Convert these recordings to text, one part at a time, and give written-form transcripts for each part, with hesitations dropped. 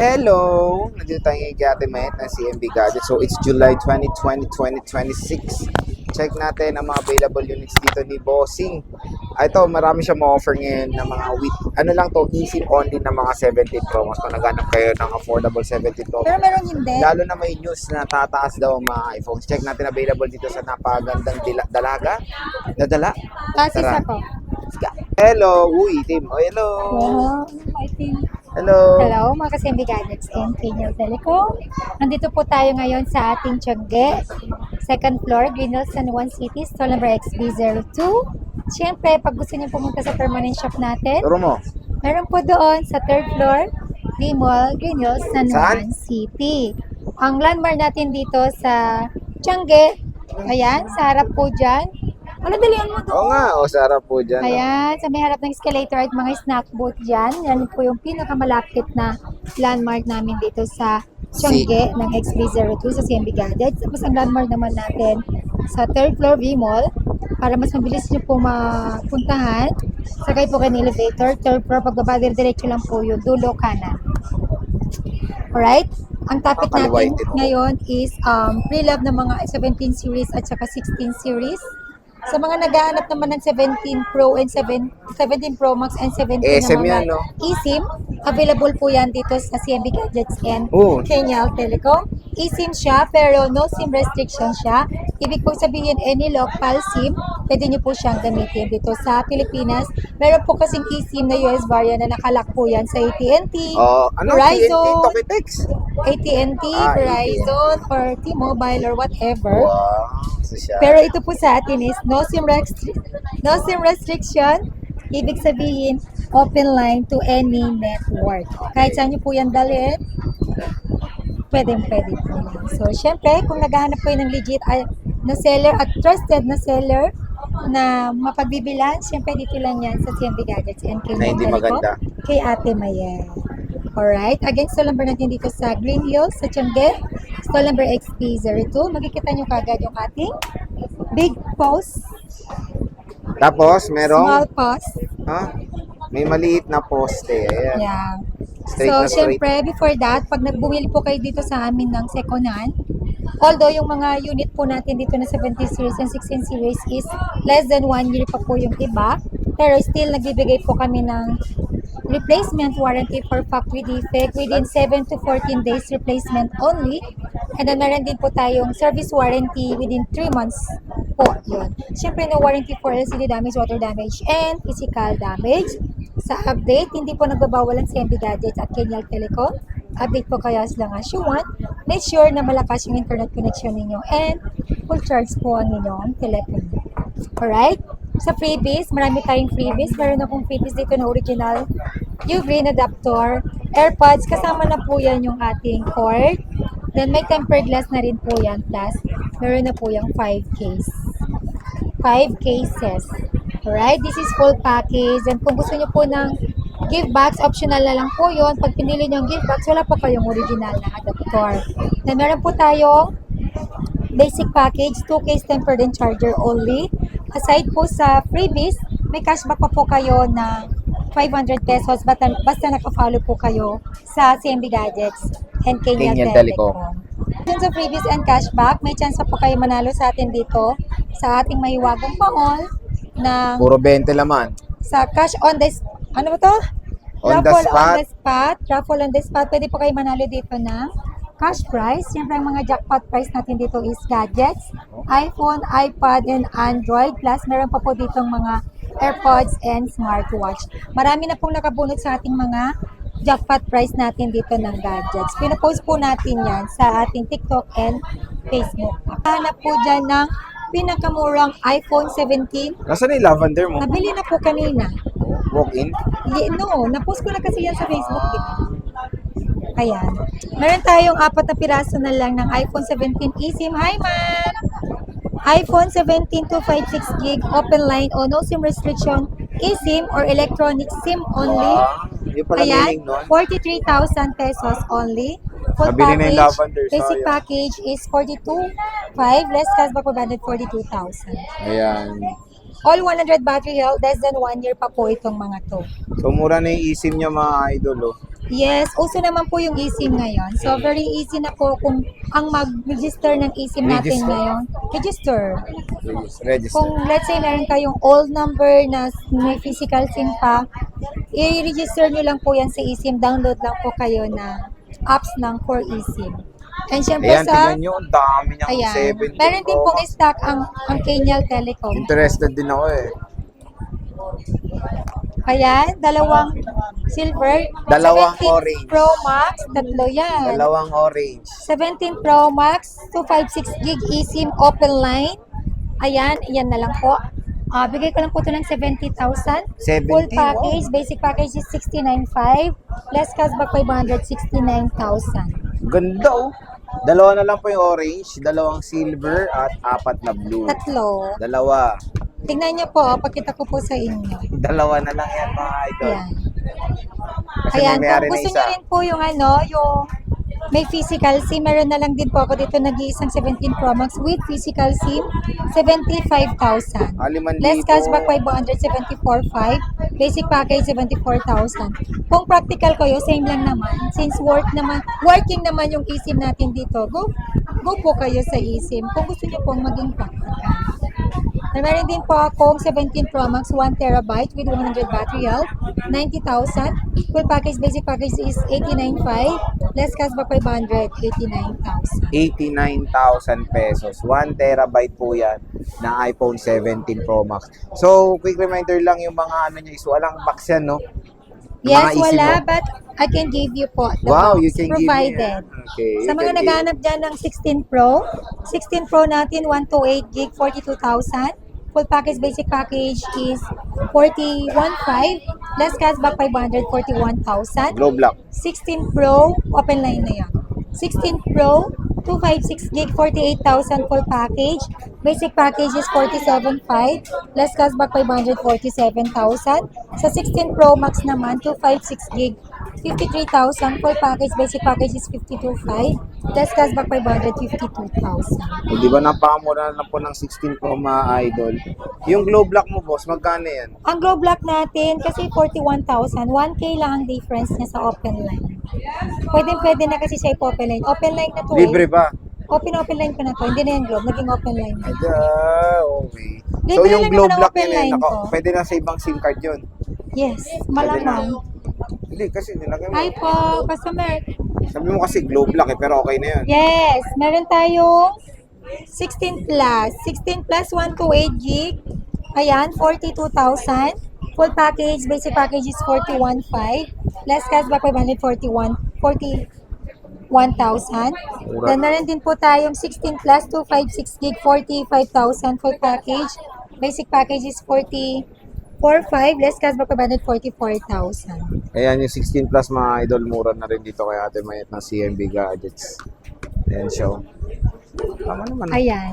Hello! Nandito tayo ngayon kay Ate Mayet ng CMB Gadget. So, it's July 2020, 2026. Check natin ang mga available units dito ni Bossing. Ito, marami siya ma-offer ngayon ng mga ano lang to, eSIM only na mga 17 Pro Max. Kung naghanap kayo ng affordable 17 Pro Pero meron hindi. Lalo na may news na tataas daw ang mga iPhones. Check natin available dito sa napagandang dalaga. Nadala? Kasis Tara. ako. Hello! Uy, Tim. Oh, hello! Wow, I think. Hello! Hello, mga kasimbi gadgets and Kenyal Telecom. Nandito po tayo ngayon sa ating Tiangge, second floor, Greenhill, San Juan City, stall number XB02. Siyempre, pag gusto niyo pumunta sa permanent shop natin, Turo mo. meron po doon sa third floor, D-Mall, Greenhill, San Juan City. Ang landmark natin dito sa Tiangge, ayan, sa harap po dyan. Ano dalihan mo doon? Oo nga, sa harap po dyan. Ayan, sa may harap ng escalator at mga snack booth dyan. Yan po yung pinakamalapit na landmark namin dito sa Tiangge ng XB02 sa CMB Gadgets. Tapos ang landmark naman natin sa third floor V-Mall para mas mabilis nyo po mapuntahan. Sakay po kayo ng elevator. Third floor, pagbaba diretso lang po yung dulo kanan. Alright? Ang topic natin ngayon is pre-love ng mga 17 series at saka 16 series. Sa mga naghahanap naman ng 17 Pro and 17 Pro Max and 17 na mga eSIM, available po yan dito sa CMB Gadgets and Kenyal Telecom. eSIM siya pero no SIM restriction siya. Ibig po sabihin any local SIM, pwede nyo po siyang gamitin dito sa Pilipinas. Meron po kasing eSIM na US variant na nakalak po yan sa AT&T, Verizon, AT&T, Verizon, or T-Mobile or whatever. Pero ito po sa atin is no SIM restriction. Ibig sabihin, open line to any network. Kahit saan nyo po yan dalhin, pwede po yan. So, syempre, kung naghahanap kayo ng legit na seller at trusted na seller na mapagbibilan, syempre dito lang yan sa CMB Gadgets and Kenyal Telecom kay Ate Mayet. Alright, again, stall number natin dito sa Green Hills, sa Tiangge, stall number XP02. Makikita nyo kagad yung ating big post. Tapos, merong Small post. May maliit na poste. Ayan. Yeah. Straight So, na straight. syempre, before that, pag nagbumili po kayo dito sa amin ng second hand, although yung mga unit po natin dito na 70 series and 16 series is less than 1 year pa po yung iba, pero still nagbibigay po kami ng replacement warranty for factory defect within 7 to 14 days replacement only. And then meron din po tayong service warranty within 3 months po. Yun. Siyempre, no warranty for LCD damage, water damage, and physical damage. Sa update, hindi po nagbabawal ang CMB Gadgets at Kenyal Telecom. Update po kayo as long as you want. Make sure na malakas yung internet connection ninyo and full charge po ang inyong telephone. Alright? Sa freebies, marami tayong freebies. Meron akong freebies dito na original U-Green adapter, AirPods, kasama na po yan yung ating cord. Then may tempered glass na rin po yan. Plus, meron na po yung 5 cases. Alright, this is full package. And kung gusto nyo po ng gift box, optional na lang po yun. Pag pinili nyo yung gift box, wala pa kayong original na adapter. Then meron po tayong basic package, 2 case tempered and charger only. Aside po sa freebies, may cashback pa po kayo ng 500 pesos basta naka-follow po kayo sa CMB Gadgets and Kenyal Telecom. Dun sa freebies and cashback, may chance po kayo manalo sa atin dito sa ating mahiwagang pa-all ng puro 20 laman. Sa cash on the ano ba to? Raffle on the spot. Pwede po kayo manalo dito ng cash prize. Siyempre, ang mga jackpot prize natin dito is gadgets, iPhone, iPad, and Android. Plus, meron pa po ditong mga AirPods and smartwatch. Marami na pong nakabunot sa ating mga jackpot prize natin dito ng gadgets. Pinopost po natin yan sa ating TikTok and Facebook. Hanap po dyan ng pinakamurang iPhone 17. Nasaan yung lavender mo? Nabili na po kanina. Walk-in? No, napost ko na kasi yan sa Facebook. Ayan. Meron tayong 4 na piraso na lang ng iPhone 17 eSIM. Hi, ma'am! iPhone 17 256 gig open line o no SIM restriction eSIM or electronic SIM only. Ayan, 43,000 pesos only. Full package, basic package is 42,500, less cashback po banded 42,000. Ayan. All 100 battery health, less than 1 year pa po itong mga to. So, mura na yung eSIM niya mga idol, oh. Yes, uso naman po yung eSIM ngayon. So, very easy na po kung ang mag-register ng eSIM natin Register? ngayon. Register. Register. Kung let's say meron kayong old number na may physical SIM pa, i-register nyo lang po yan sa eSIM. Download lang po kayo na apps ng for eSIM. And syempre Ayan, sa... tingnan nyo, ang dami niyang Ayan. 17 Meron din Pro pong Max. stock ang Kenyal Telecom. Interested din ako eh. Ayan, dalawang silver. Dalawang 17 orange. Pro Max, tatlo yan. Dalawang orange. 17 Pro Max, 256 gig eSIM open line. Ayan, yan na lang po. Bigay ko lang po ito ng 70,000. 70, Full package, basic package is 69,500. Less cashback 500, 69,000. Ganda oh. Dalawa na lang po yung orange, dalawang silver, at apat na blue. Tatlo. Dalawa. Tingnan niyo po, pakita ko po sa inyo. Dalawa na lang yan mga idol. Ayan. Kasi Ayan, may mayari kung na gusto isa. niyo rin po yung yung may physical SIM, meron na lang din po ako dito nag-iisang 17 Pro Max with physical SIM, 75,000. 5,000. Less cashback 574,500. Basic package 74,000. Kung practical kayo, same lang naman. Since working naman yung eSIM natin dito, go po kayo sa eSIM kung gusto niyo pong maging practical. Meron din po akong 17 Pro Max 1 terabyte with 100 battery health, 90,000. Full package, basic package is 89,500. Less cashback 500, 89,000. 89,000 pesos. 1 terabyte po yan na iPhone 17 Pro Max. So, quick reminder lang yung mga ano niya is walang box yan, no? Yung Yes, mga eSIM wala, mo. but I can give you po the Wow, box you can provided. give me. Okay. Sa mga naghahanap dyan ng 16 Pro, 16 Pro natin, 128 gig, 42,000. Full package, basic package is 41,500. Less cashback 500, 41,000. Globe lock. 16 Pro, open line na yan. 16 Pro, 256 gig, 48,000 full package. Basic package is 47,500. Less cashback 500, 47,000. Sa 16 Pro Max naman, 256 gig, 53,000 full package. Basic package is 52,500. Less cashback 500, 52,000. Di ba napakamura na po ng 16 Pro mga idol? Yung globe lock mo, boss, magkano yan? Ang globe lock natin, kasi 41,000, 1K lang ang difference niya sa open line. Pwede na kasi siya open line. Open line na to Libre eh. ba? Open line ko na to. Hindi na yung globe, naging open line na. Okay. So Libre yung lang globe naman ang lock open yun, line ko. pwede na sa ibang SIM card yun. Yes, malamang. Hindi, kasi nilagay mo. Hi po, customer. Sabi mo kasi globe lock eh, pero okay na yun. Yes, meron tayong 16 plus. 16 plus 128 gig. Ayan, 42,000. Full package, basic package is 41,500. Less cashback 541, 41,000. Then meron din po tayong 16 plus 256 gig, 45,000 full package. Basic package is 44,500. Less cashback 544,000. Ayan yung 16 plus mga idol, mura na rin dito kay Ate Mayet ng CMB Gadgets. Ayan siya. Tama naman. Ayan.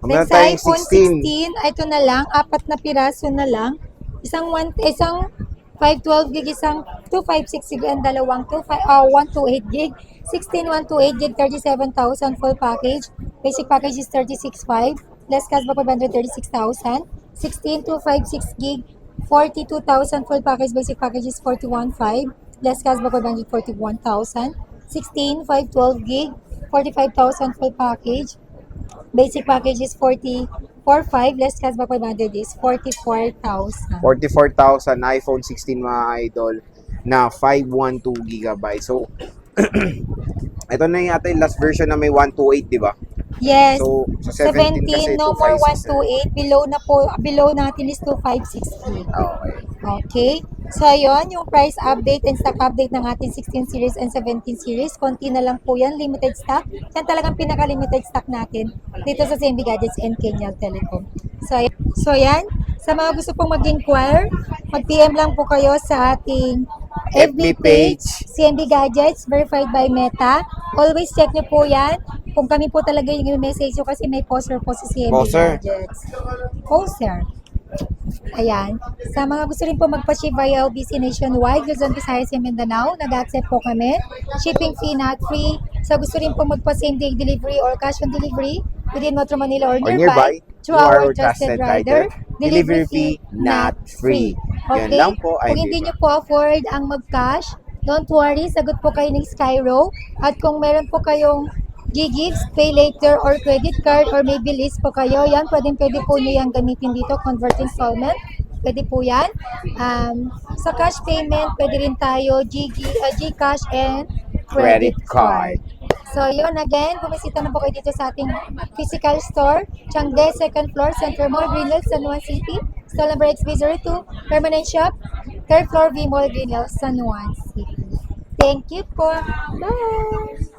Then Meron sa tayong iPhone 16, ito na lang, 4 na piraso na lang. Isang 512 gig, isang 256 gig, and dalawang 128 gig. 16 128 gig, 37,000 full package. Basic package is 36,500. Less cashback 536,000. 16 256 gig, 42,000 full package. Basic package is 41,500. Less cashback 541,000. 16 512 gig, 45,000 full package. Basic package is 44,500. Less cashback 500 is 44,000. 44,000 iPhone 16 mga idol na 512 GB. So, ito na yung ating last version na may 128, di ba? Yes. So, sa 17 kasi 17, no more 256. 128. Below natin is 256. Okay. Okay. So, ayun, yung price update and stock update ng ating 16 series and 17 series. Konti na lang po yan, limited stock. Yan talagang pinaka-limited stock natin dito sa CMB Gadgets and Kenyal Telecom. So, yan. Sa mga gusto pong mag-inquire, mag-PM lang po kayo sa ating FB page, CMB Gadgets, verified by Meta. Always check nyo po yan. Kung kami po talaga yung message nyo kasi may poster po sa CMB Poster. Gadgets. Poster. Ayan. Sa mga gusto rin po magpa-ship via LBC nationwide, Luzon, Visayas, and Mindanao, nag-accept po kami. Shipping fee not free. Sa gusto rin po magpa-same day delivery or cash on delivery within Metro Manila or nearby, through our trusted rider, delivery fee not free. Yan Okay? lang po. Kung hindi nyo po afford ang mag-cash, Don't worry, sagot po kayo ng Skyro. At kung meron po kayong gigs, pay later or credit card or maybe list po kayo, yan, pwede po nyo yan gamitin dito, convert installment. Pwede po yan. Sa cash payment, pwede rin tayo GCash and credit card. So, yun again, bumisita na po kayo dito sa ating physical store, Changde, 2nd floor, Center Mall, Green Hills, San Juan City. Stall number XB02, permanent shop, 3rd floor, V Mall, Green Hills, San Juan City. Thank you po. Bye!